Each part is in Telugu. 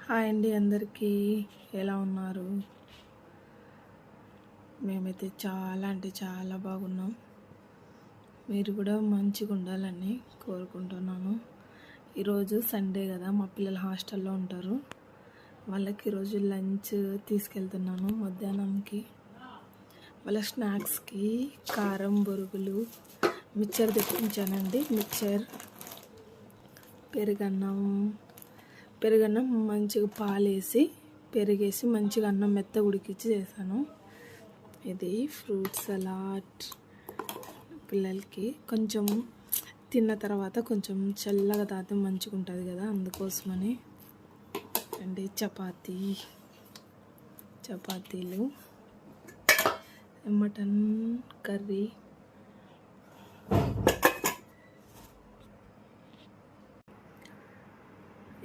హాయ్ అండి, అందరికీ ఎలా ఉన్నారు? మేమైతే చాలా అంటే చాలా బాగున్నాం. మీరు కూడా మంచిగా ఉండాలని కోరుకుంటున్నాను. ఈరోజు సండే కదా, మా పిల్లలు హాస్టల్లో ఉంటారు. వాళ్ళకి ఈరోజు లంచ్ తీసుకెళ్తున్నాను. మధ్యాహ్నంకి వాళ్ళ స్నాక్స్కి కారం బొరుగులు మిక్చర్ తెప్పించానండి. మిక్చర్, పెరుగన్నం మంచిగా పాలేసి పెరిగేసి మంచిగా అన్నం మెత్త ఉడికించి చేశాను. ఇది ఫ్రూట్ సలాడ్. పిల్లలకి కొంచెం తిన్న తర్వాత కొంచెం చల్లగా తాగితే మంచిగా ఉంటుంది కదా, అందుకోసమని అండి. చపాతీలు, మటన్ కర్రీ,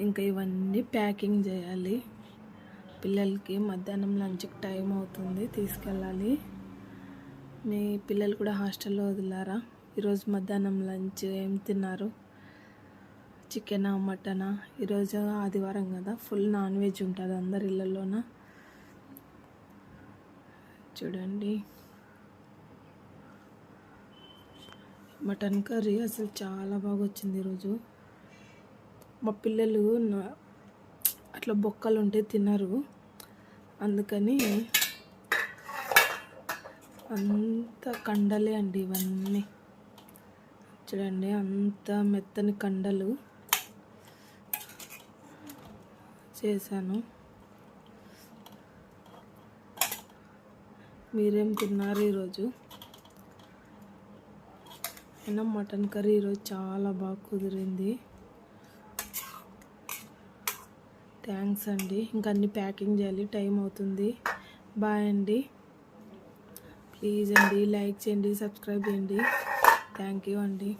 ఇంకా ఇవన్నీ ప్యాకింగ్ చేయాలి. పిల్లలకి మధ్యాహ్నం లంచ్కి టైం అవుతుంది, తీసుకెళ్ళాలి. మీ పిల్లలు కూడా హాస్టల్లో వదిలారా? ఈరోజు మధ్యాహ్నం లంచ్ ఏం తిన్నారు? చికెనా, మటనా? ఈరోజు ఆదివారం కదా, ఫుల్ నాన్ వెజ్ ఉంటుంది అందరి ఇళ్ళల్లోన. చూడండి, మటన్ కర్రీ అసలు చాలా బాగా వచ్చింది ఈరోజు. మా పిల్లలు అట్లా బొక్కలు ఉంటే తినరు, అందుకని అంత కండలే అండి ఇవన్నీ. చూడండి, అంత మెత్తని కండలు చేశాను. మీరేం తిన్నారు ఈరోజు? అయినా మటన్ కర్రీ ఈరోజు చాలా బాగా కుదిరింది. థ్యాంక్స్ అండి. ఇంకా అన్ని ప్యాకింగ్ చేయాలి, టైం అవుతుంది. బాయ్ అండి. ప్లీజ్ అండి, లైక్ చేయండి, సబ్స్క్రైబ్ చేయండి. థ్యాంక్ యూ అండి.